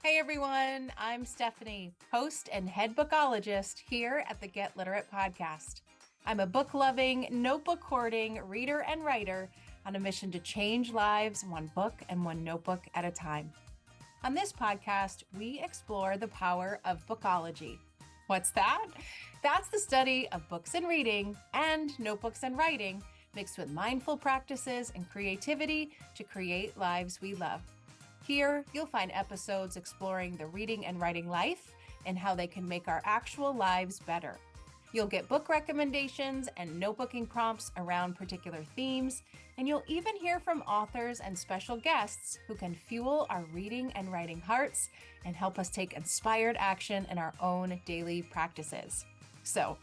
Hey everyone, I'm Stephanie, host and head bookologist here at the Get Literate podcast. I'm a book-loving, notebook-hoarding reader and writer on a mission to change lives one book and one notebook at a time. On this podcast, we explore the power of bookology. What's that? That's the study of books and reading and notebooks and writing mixed with mindful practices and creativity to create lives we love. Here, you'll find episodes exploring the reading and writing life and how they can make our actual lives better. You'll get book recommendations and notebooking prompts around particular themes, and you'll even hear from authors and special guests who can fuel our reading and writing hearts and help us take inspired action in our own daily practices. So,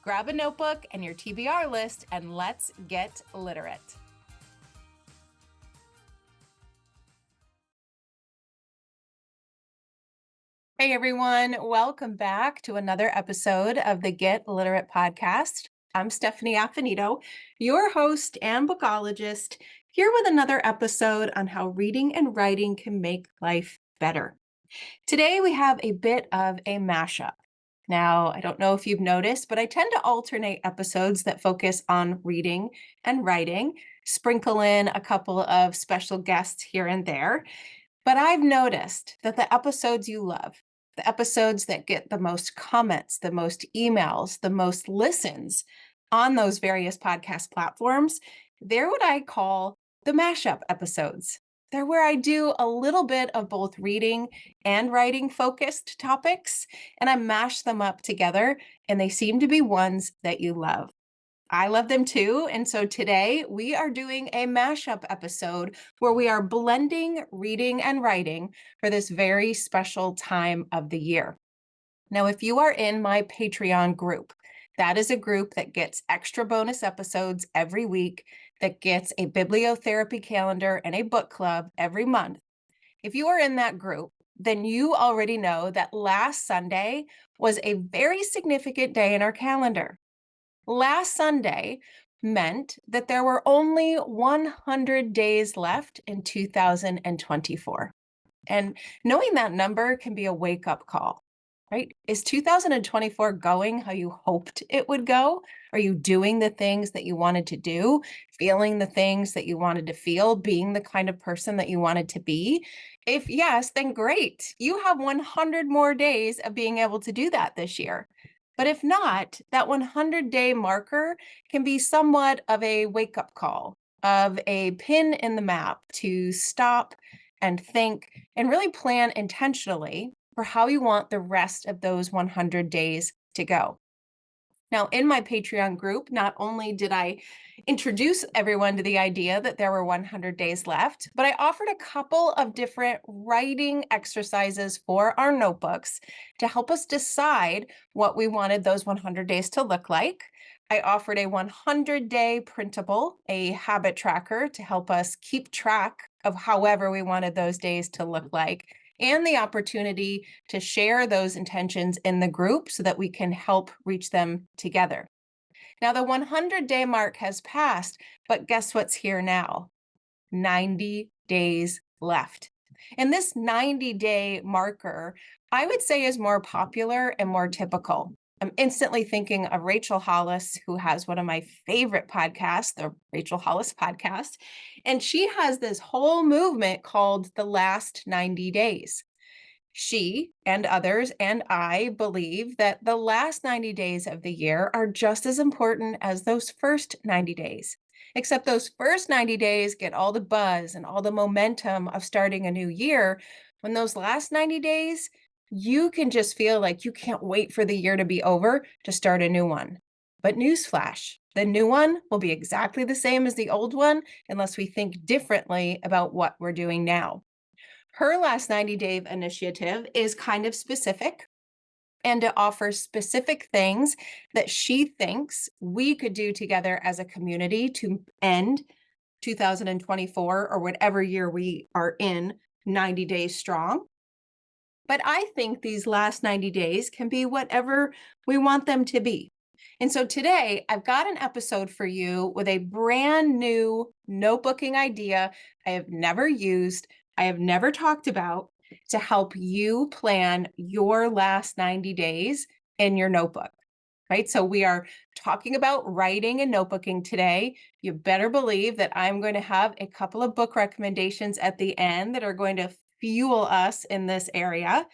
grab a notebook and your TBR list, and let's get literate. Hey everyone, welcome back to another episode of the Get Literate podcast. I'm Stephanie Affinito, your host and bookologist, here with another episode on how reading and writing can make life better. Today we have a bit of a mashup. Now, I don't know if you've noticed, but I tend to alternate episodes that focus on reading and writing, sprinkle in a couple of special guests here and there. But I've noticed that the episodes you love, the episodes that get the most comments, the most emails, the most listens on those various podcast platforms, they're what I call the mashup episodes. They're where I do a little bit of both reading and writing focused topics, and I mash them up together, and they seem to be ones that you love. I love them too. And so today we are doing a mashup episode where we are blending reading and writing for this very special time of the year. Now, if you are in my Patreon group, that is a group that gets extra bonus episodes every week, that gets a bibliotherapy calendar and a book club every month. If you are in that group, then you already know that last Sunday was a very significant day in our calendar. Last Sunday meant that there were only 100 days left in 2024. And knowing that number can be a wake-up call, right? Is 2024 going how you hoped it would go? Are you doing the things that you wanted to do, feeling the things that you wanted to feel, being the kind of person that you wanted to be? If yes, then great. You have 100 more days of being able to do that this year. But if not, that 100-day marker can be somewhat of a wake-up call, of a pin in the map to stop and think and really plan intentionally for how you want the rest of those 100 days to go. Now, in my Patreon group, not only did I introduce everyone to the idea that there were 100 days left, but I offered a couple of different writing exercises for our notebooks to help us decide what we wanted those 100 days to look like. I offered a 100-day printable, a habit tracker to help us keep track of however we wanted those days to look like, and the opportunity to share those intentions in the group so that we can help reach them together. Now, the 100-day mark has passed, but guess what's here now? 90 days left. And this 90-day marker, I would say, is more popular and more typical. I'm instantly thinking of Rachel Hollis, who has one of my favorite podcasts, the Rachel Hollis podcast. And she has this whole movement called the last 90 days. She and others and I believe that the last 90 days of the year are just as important as those first 90 days. Except those first 90 days get all the buzz and all the momentum of starting a new year. When those last 90 days, you can just feel like you can't wait for the year to be over to start a new one. But newsflash, the new one will be exactly the same as the old one unless we think differently about what we're doing now. Her last 90-day initiative is kind of specific, and it offers specific things that she thinks we could do together as a community to end 2024 or whatever year we are in 90 days strong. But I think these last 90 days can be whatever we want them to be. And so today I've got an episode for you with a brand new notebooking idea I have never used, I have never talked about, to help you plan your last 90 days in your notebook, right? So we are talking about writing and notebooking today. You better believe that I'm going to have a couple of book recommendations at the end that are going to fuel us in this area.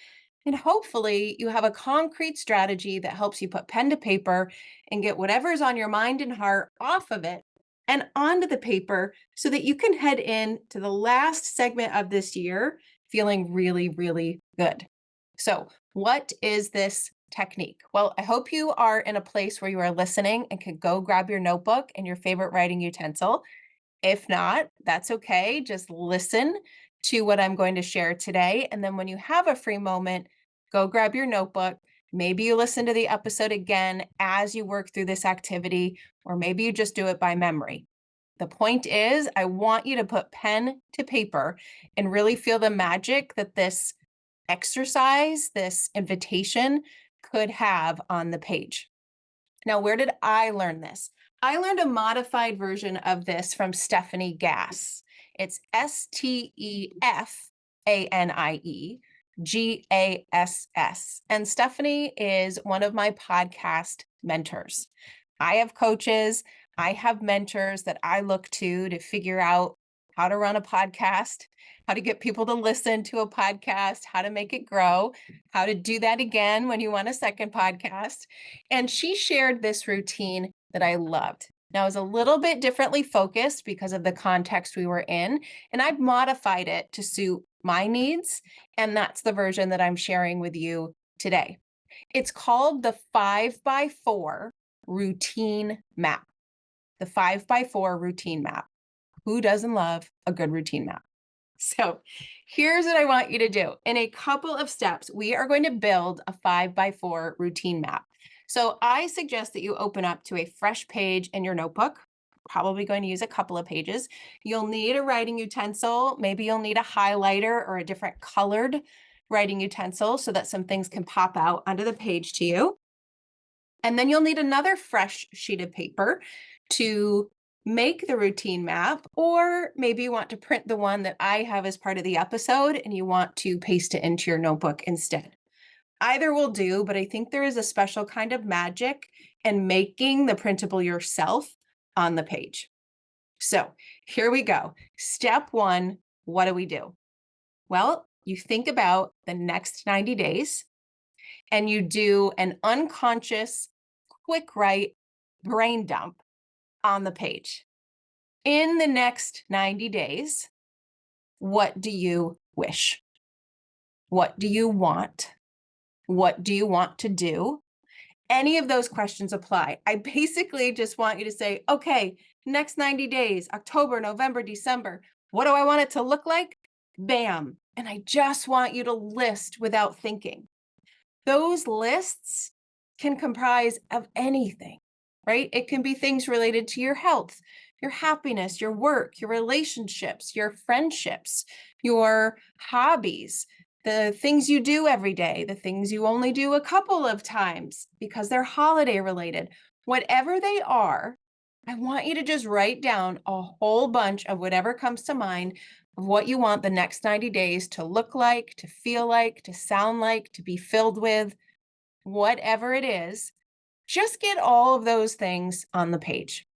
And hopefully, you have a concrete strategy that helps you put pen to paper and get whatever's on your mind and heart off of it and onto the paper so that you can head in to the last segment of this year feeling really, really good. So, what is this technique? Well, I hope you are in a place where you are listening and can go grab your notebook and your favorite writing utensil. If not, that's okay. Just listen to what I'm going to share today. And then when you have a free moment, go grab your notebook. Maybe you listen to the episode again as you work through this activity, or maybe you just do it by memory. The point is, I want you to put pen to paper and really feel the magic that this exercise, this invitation could have on the page. Now, where did I learn this? I learned a modified version of this from Stephanie Gass. It's STEFANIE And Stephanie is one of my podcast mentors. I have coaches, I have mentors that I look to figure out how to run a podcast, how to get people to listen to a podcast, how to make it grow, how to do that again when you want a second podcast. And she shared this routine that I loved. Now, it was a little bit differently focused because of the context we were in, and I've modified it to suit my needs. And that's the version that I'm sharing with you today. It's called the 5x4 routine map. The 5x4 routine map. Who doesn't love a good routine map? So here's what I want you to do. In a couple of steps, we are going to build a 5x4 routine map. So I suggest that you open up to a fresh page in your notebook. Probably going to use a couple of pages. You'll need a writing utensil. Maybe you'll need a highlighter or a different colored writing utensil so that some things can pop out onto the page to you. And then you'll need another fresh sheet of paper to make the routine map, or maybe you want to print the one that I have as part of the episode and you want to paste it into your notebook instead. Either will do, but I think there is a special kind of magic in making the printable yourself on the page. So here we go. Step one, what do we do? Well, you think about the next 90 days and you do an unconscious, quick write brain dump on the page. In the next 90 days, what do you wish? What do you want? What do you want to do? Any of those questions apply. I basically just want you to say, okay, next 90 days, October, November, December, what do I want it to look like? Bam. And I just want you to list without thinking. Those lists can comprise of anything, right? It can be things related to your health, your happiness, your work, your relationships, your friendships, your hobbies, the things you do every day, the things you only do a couple of times because they're holiday related. Whatever they are, I want you to just write down a whole bunch of whatever comes to mind of what you want the next 90 days to look like, to feel like, to sound like, to be filled with, whatever it is. Just get all of those things on the page.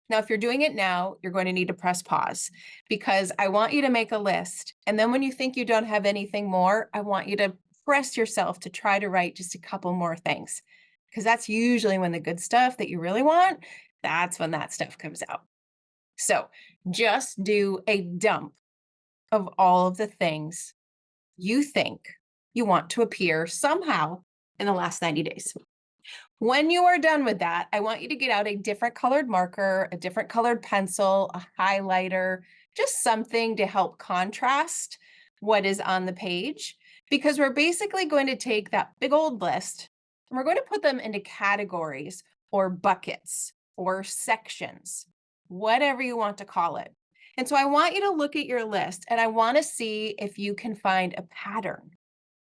Now, if you're doing it now, you're going to need to press pause because I want you to make a list. And then when you think you don't have anything more, I want you to press yourself to try to write just a couple more things because that's usually when the good stuff that you really want, that's when that stuff comes out. So just do a dump of all of the things you think you want to appear somehow in the last 90 days. When you are done with that, I want you to get out a different colored marker, a different colored pencil, a highlighter, just something to help contrast what is on the page, because we're basically going to take that big old list and we're going to put them into categories or buckets or sections, whatever you want to call it. And so I want you to look at your list and I want to see if you can find a pattern.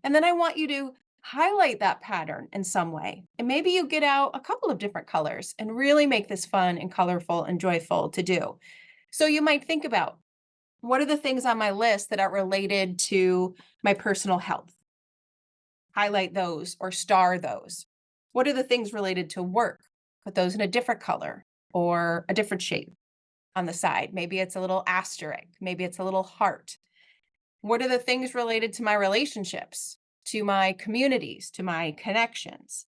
And then I want you to highlight that pattern in some way. And maybe you get out a couple of different colors and really make this fun and colorful and joyful to do. So you might think about, What are the things on my list that are related to my personal health? Highlight those or star those. What are the things related to work? Put those in a different color or a different shape on the side. Maybe it's a little asterisk, maybe it's a little heart. What are the things related to my relationships, to my communities, to my connections?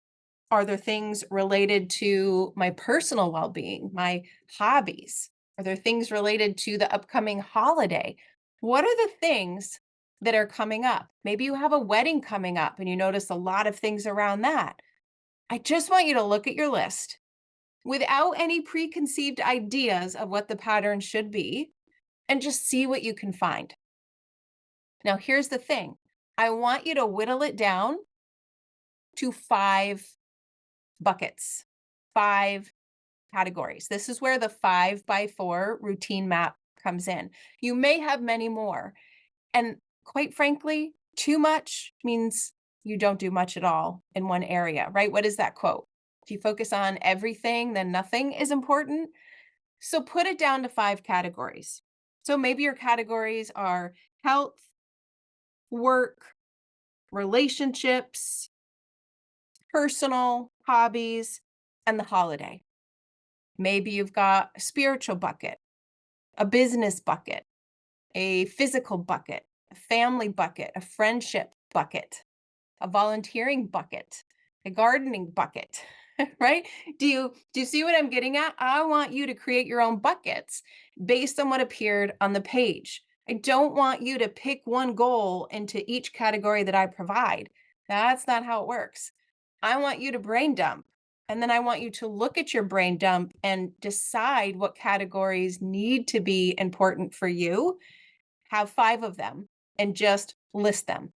Are there things related to my personal well being, my hobbies? Are there things related to the upcoming holiday? What are the things that are coming up? Maybe you have a wedding coming up and you notice a lot of things around that. I just want you to look at your list without any preconceived ideas of what the pattern should be and just see what you can find. Now, here's the thing. I want you to whittle it down to 5 buckets, 5 categories. This is where the 5x4 routine map comes in. You may have many more. And quite frankly, too much means you don't do much at all in one area, right? What is that quote? If you focus on everything, then nothing is important. So put it down to 5 categories. So maybe your categories are health, work, relationships, personal, hobbies, and the holiday. Maybe you've got a spiritual bucket, a business bucket, a physical bucket, a family bucket, a friendship bucket, a volunteering bucket, a gardening bucket, right? Do you see what I'm getting at? I want you to create your own buckets based on what appeared on the page. I don't want you to pick one goal into each category that I provide. That's not how it works. I want you to brain dump. And then I want you to look at your brain dump and decide what categories need to be important for you. Have 5 of them and just list them.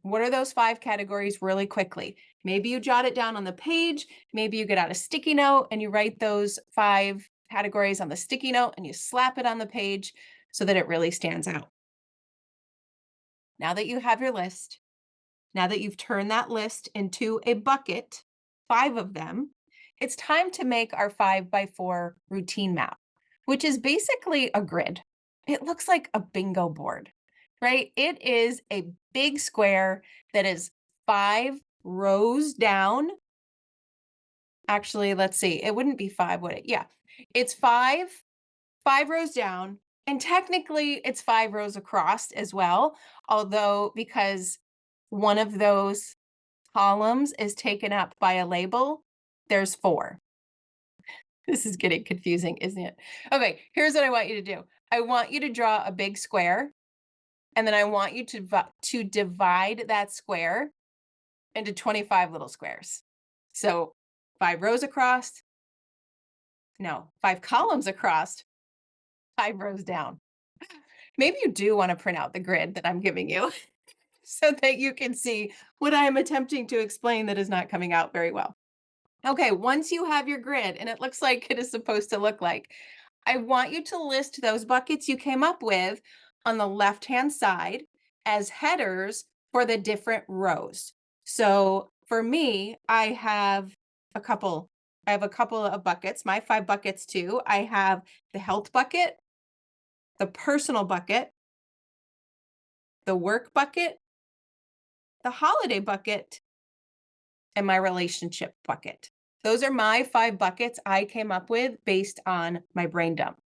What are those 5 categories really quickly? Maybe you jot it down on the page. Maybe you get out a sticky note and you write those 5 categories on the sticky note and you slap it on the page so that it really stands out. Now that you have your list, now that you've turned that list into a bucket, 5 of them, it's time to make our 5x4 routine map, which is basically a grid. It looks like a bingo board, right? It is a big square that is 5 rows down. Actually, let's see. It wouldn't be 5, would it? Yeah. It's 5 rows down. And technically, it's 5 rows across as well. Although, because one of those columns is taken up by a label, there's 4. This is getting confusing, isn't it? Okay, here's what I want you to do. I want you to draw a big square, and then I want you to divide that square into 25 little squares. So 5 rows across, no, 5 columns across, 5 rows down. Maybe you do want to print out the grid that I'm giving you so that you can see what I am attempting to explain that is not coming out very well. Okay, once you have your grid and it looks like it is supposed to look like, I want you to list those buckets you came up with on the left-hand side as headers for the different rows. So for me, I have a couple of buckets, my 5 buckets too. I have the health bucket, the personal bucket, the work bucket, the holiday bucket, and my relationship bucket. Those are my 5 buckets I came up with based on my brain dump.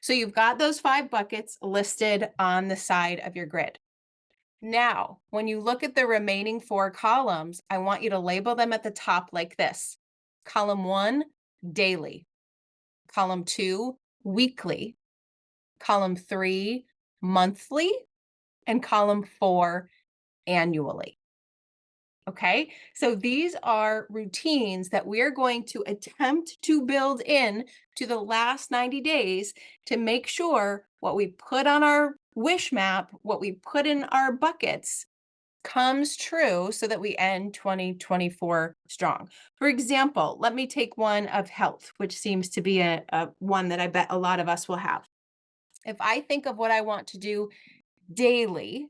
So you've got those 5 buckets listed on the side of your grid. Now, when you look at the remaining 4 columns, I want you to label them at the top like this. Column 1, daily. Column 2, weekly. Column 3, monthly. And column 4, annually. Okay, so these are routines that we're going to attempt to build in to the last 90 days to make sure what we put on our wish map, what we put in our buckets comes true so that we end 2024 strong. For example, let me take one of health, which seems to be a one that I bet a lot of us will have. If I think of what I want to do daily,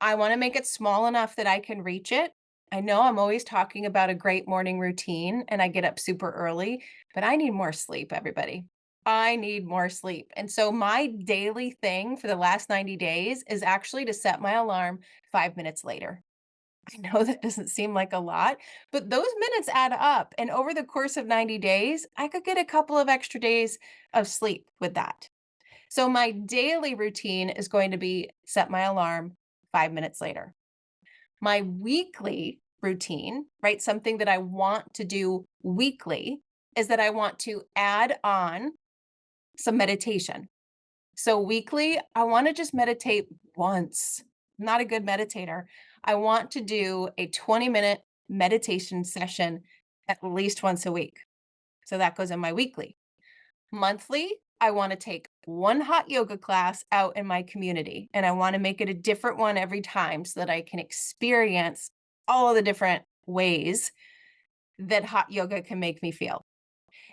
I want to make it small enough that I can reach it. I know I'm always talking about a great morning routine and I get up super early, but I need more sleep, everybody. I need more sleep. And so my daily thing for the last 90 days is actually to set my alarm 5 minutes later. I know that doesn't seem like a lot, but those minutes add up. And over the course of 90 days, I could get a couple of extra days of sleep with that. So my daily routine is going to be set my alarm 5 minutes later. My weekly routine, right? Something that I want to do weekly is that I want to add on some meditation. So weekly, I want to just meditate once. I'm not a good meditator. I want to do a 20-minute meditation session at least once a week. So that goes in my weekly. Monthly, I want to take one hot yoga class out in my community, and I want to make it a different one every time so that I can experience all of the different ways that hot yoga can make me feel.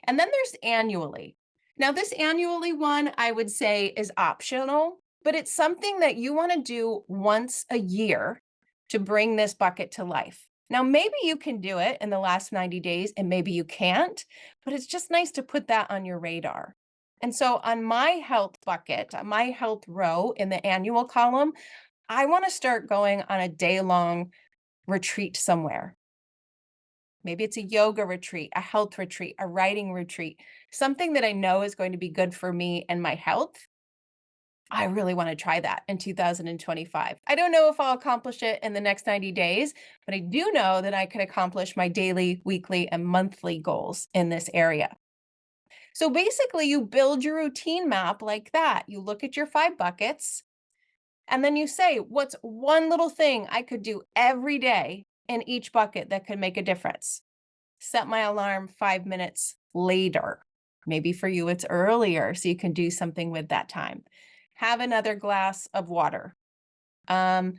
And then there's annually. Now, this annually one, I would say is optional, but it's something that you want to do once a year to bring this bucket to life. Now, maybe you can do it in the last 90 days and maybe you can't, but it's just nice to put that on your radar. And so on my health bucket, on my health row in the annual column, I want to start going on a day-long retreat somewhere. Maybe it's a yoga retreat, a health retreat, a writing retreat, something that I know is going to be good for me and my health. I really want to try that in 2025. I don't know if I'll accomplish it in the next 90 days, but I do know that I can accomplish my daily, weekly, and monthly goals in this area. So basically, you build your routine map like that. You look at your 5 buckets, and then you say, what's one little thing I could do every day in each bucket that could make a difference? Set my alarm 5 minutes later. Maybe for you, it's earlier, so you can do something with that time. Have another glass of water. Um,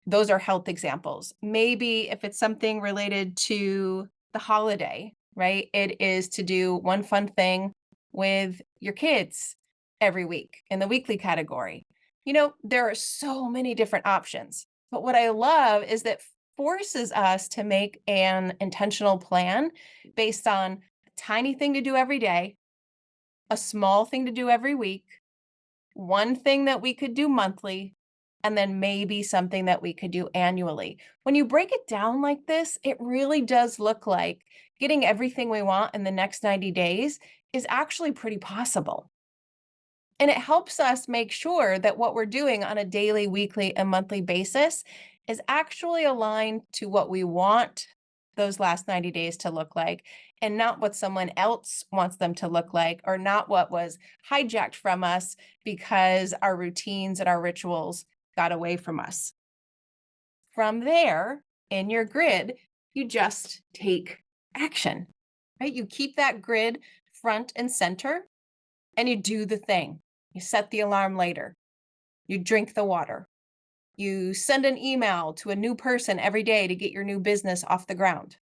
those are health examples. Maybe if it's something related to the holiday, right? It is to do one fun thing with your kids every week in the weekly category. There are so many different options. But what I love is that forces us to make an intentional plan based on a tiny thing to do every day, a small thing to do every week, one thing that we could do monthly, and then maybe something that we could do annually. When you break it down like this, it really does look like getting everything we want in the next 90 days is actually pretty possible. And it helps us make sure that what we're doing on a daily, weekly, and monthly basis is actually aligned to what we want those last 90 days to look like, and not what someone else wants them to look like, or not what was hijacked from us because our routines and our rituals got away from us. From there, in your grid, you just take action, right? You keep that grid front and center and you do the thing. You set the alarm later. You drink the water. You send an email to a new person every day to get your new business off the ground.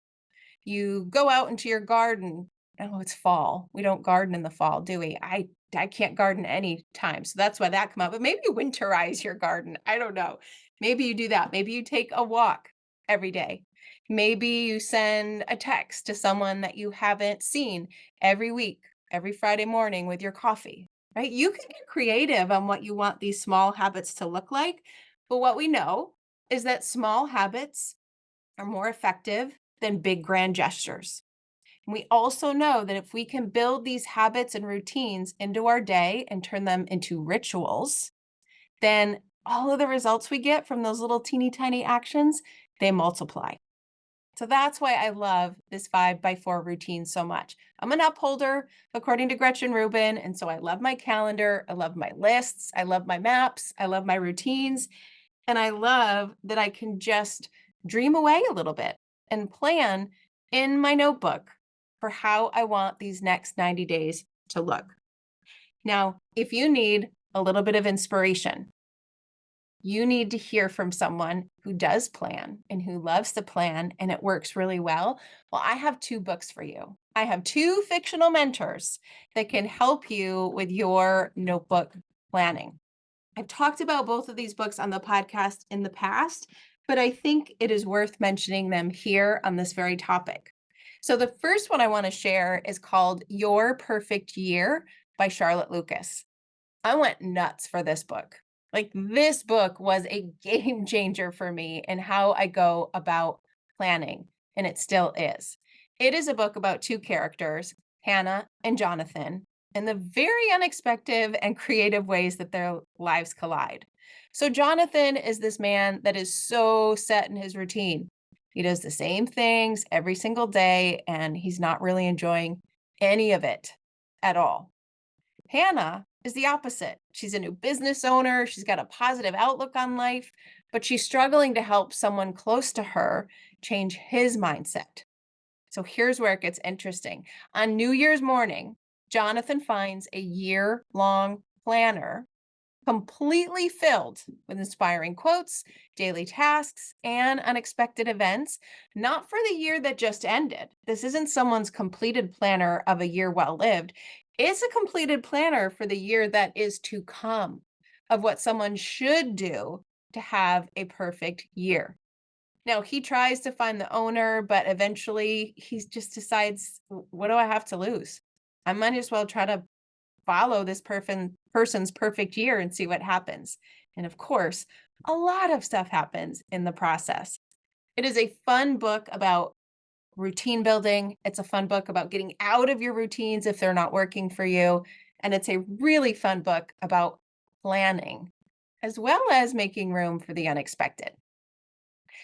You go out into your garden. Oh, it's fall. We don't garden in the fall, do we? I can't garden any time. So that's why that come out. But maybe you winterize your garden. I don't know. Maybe you do that. Maybe you take a walk every day. Maybe you send a text to someone that you haven't seen every week, every Friday morning with your coffee, right? You can get creative on what you want these small habits to look like. But what we know is that small habits are more effective than big grand gestures. We also know that if we can build these habits and routines into our day and turn them into rituals, then all of the results we get from those little teeny tiny actions, they multiply. So that's why I love this 5x4 routine so much. I'm an upholder, according to Gretchen Rubin. And so I love my calendar. I love my lists. I love my maps. I love my routines. And I love that I can just dream away a little bit and plan in my notebook for how I want these next 90 days to look. Now, if you need a little bit of inspiration, you need to hear from someone who does plan and who loves to plan and it works really well. Well, I have 2 books for you. I have 2 fictional mentors that can help you with your notebook planning. I've talked about both of these books on the podcast in the past, but I think it is worth mentioning them here on this very topic. So the first one I want to share is called Your Perfect Year by Charlotte Lucas. I went nuts for this book. Like, this book was a game changer for me in how I go about planning, and it still is. It is a book about two characters, Hannah and Jonathan, and the very unexpected and creative ways that their lives collide. So, Jonathan is this man that is so set in his routine. He does the same things every single day, and he's not really enjoying any of it at all. Hannah is the opposite. She's a new business owner. She's got a positive outlook on life, but she's struggling to help someone close to her change his mindset. So here's where it gets interesting. On New Year's morning, Jonathan finds a year-long planner completely filled with inspiring quotes, daily tasks, and unexpected events, not for the year that just ended. This isn't someone's completed planner of a year well lived. It's a completed planner for the year that is to come, of what someone should do to have a perfect year. Now, he tries to find the owner, but eventually he just decides, what do I have to lose? I might as well try to follow this person's perfect year and see what happens. And of course, a lot of stuff happens in the process. It is a fun book about routine building. It's a fun book about getting out of your routines if they're not working for you. And it's a really fun book about planning, as well as making room for the unexpected.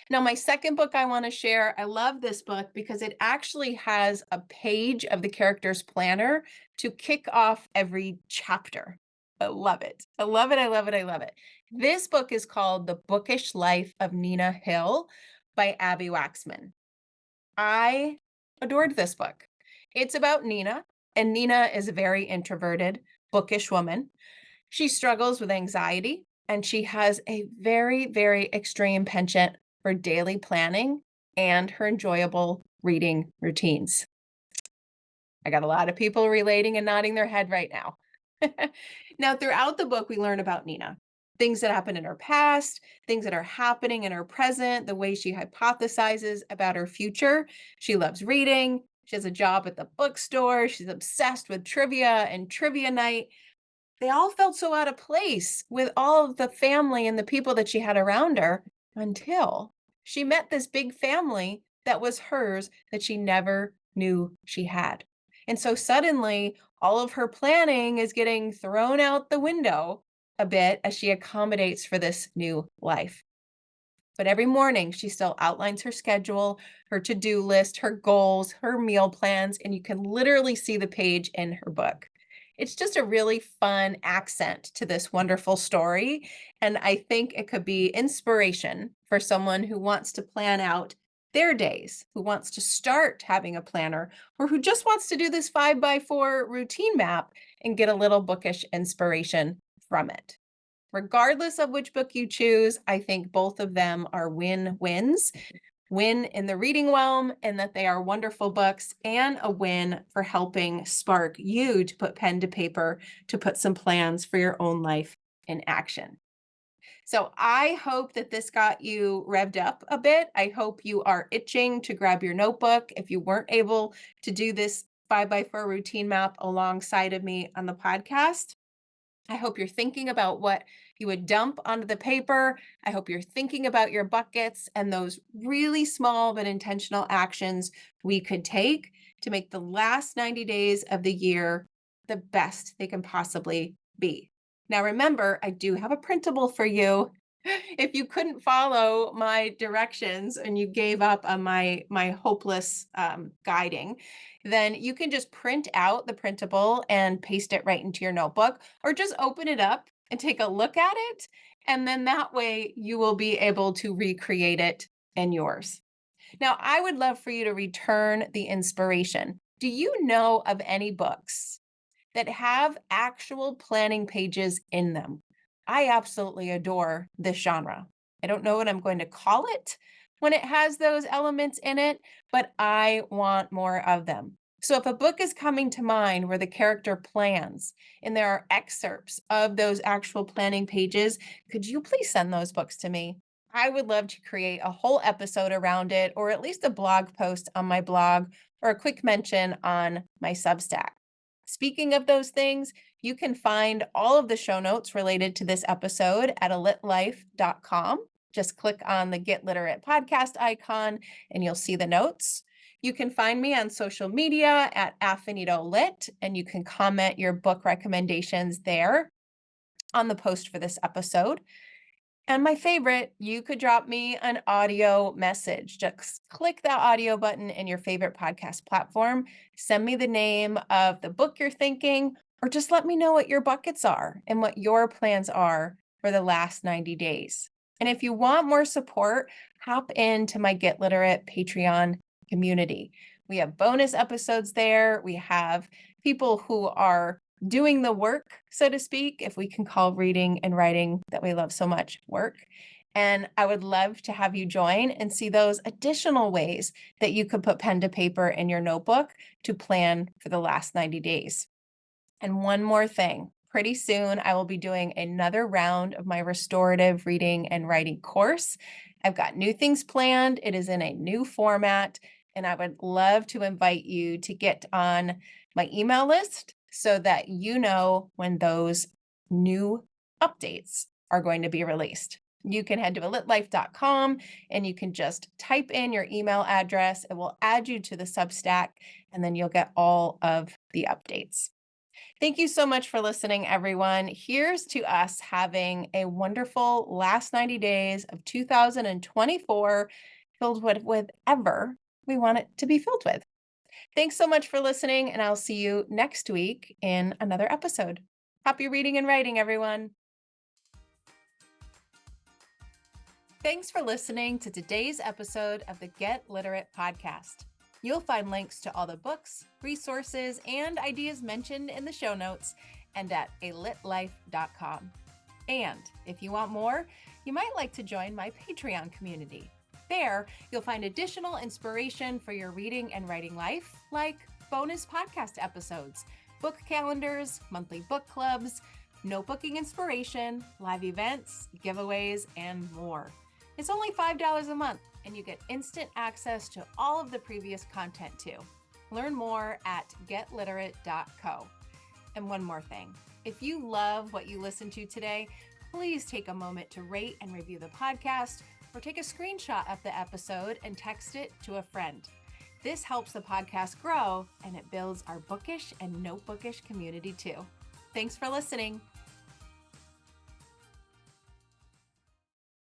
Now, my second book I want to share, I love this book because it actually has a page of the character's planner to kick off every chapter. I love it. I love it. I love it. I love it. This book is called The Bookish Life of Nina Hill by Abby Waxman. I adored this book. It's about Nina, and Nina is a very introverted, bookish woman. She struggles with anxiety, and she has a very, very extreme penchant for daily planning and her enjoyable reading routines. I got a lot of people relating and nodding their head right now. Now, throughout the book, we learn about Nina, things that happened in her past, things that are happening in her present, the way she hypothesizes about her future. She loves reading. She has a job at the bookstore. She's obsessed with trivia and trivia night. They all felt so out of place with all of the family and the people that she had around her until she met this big family that was hers that she never knew she had. And so suddenly, all of her planning is getting thrown out the window a bit as she accommodates for this new life. But every morning, she still outlines her schedule, her to-do list, her goals, her meal plans, and you can literally see the page in her book. It's just a really fun accent to this wonderful story, and I think it could be inspiration for someone who wants to plan out their days, who wants to start having a planner, or who just wants to do this 5x4 routine map and get a little bookish inspiration from it. Regardless of which book you choose, I think both of them are win-wins. Win in the reading realm, and that they are wonderful books, and a win for helping spark you to put pen to paper, to put some plans for your own life in action. So I hope that this got you revved up a bit. I hope you are itching to grab your notebook. If you weren't able to do this 5x4 routine map alongside of me on the podcast, I hope you're thinking about what you would dump onto the paper. I hope you're thinking about your buckets and those really small but intentional actions we could take to make the last 90 days of the year the best they can possibly be. Now, remember, I do have a printable for you. If you couldn't follow my directions and you gave up on my hopeless guiding, then you can just print out the printable and paste it right into your notebook, or just open it up and take a look at it. And then that way you will be able to recreate it in yours. Now, I would love for you to return the inspiration. Do you know of any books that have actual planning pages in them? I absolutely adore this genre. I don't know what I'm going to call it when it has those elements in it, but I want more of them. So if a book is coming to mind where the character plans and there are excerpts of those actual planning pages, could you please send those books to me? I would love to create a whole episode around it, or at least a blog post on my blog, or a quick mention on my Substack. Speaking of those things, you can find all of the show notes related to this episode at elitelife.com. Just click on the Get Literate podcast icon and you'll see the notes. You can find me on social media at AfinitoLit, and you can comment your book recommendations there on the post for this episode. And my favorite, you could drop me an audio message. Just click that audio button in your favorite podcast platform. Send me the name of the book you're thinking, or just let me know what your buckets are and what your plans are for the last 90 days. And if you want more support, hop into my Get Literate Patreon community. We have bonus episodes there. We have people who are doing the work, so to speak, if we can call reading and writing that we love so much work. And I would love to have you join and see those additional ways that you could put pen to paper in your notebook to plan for the last 90 days. And one more thing, pretty soon I will be doing another round of my restorative reading and writing course. I've got new things planned. It is in a new format, and I would love to invite you to get on my email list so that you know when those new updates are going to be released. You can head to elitelife.com and you can just type in your email address. It will add you to the Substack, and then you'll get all of the updates. Thank you so much for listening, everyone. Here's to us having a wonderful last 90 days of 2024 filled with whatever we want it to be filled with. Thanks so much for listening, and I'll see you next week in another episode. Happy reading and writing, everyone. Thanks for listening to today's episode of the Get Literate podcast. You'll find links to all the books, resources, and ideas mentioned in the show notes and at elitelife.com. And if you want more, you might like to join my Patreon community. There, you'll find additional inspiration for your reading and writing life, like bonus podcast episodes, book calendars, monthly book clubs, notebooking inspiration, live events, giveaways, and more. It's only $5 a month, and you get instant access to all of the previous content too. Learn more at getliterate.co. And one more thing, if you love what you listened to today, please take a moment to rate and review the podcast, or take a screenshot of the episode and text it to a friend. This helps the podcast grow, and it builds our bookish and notebookish community too. Thanks for listening.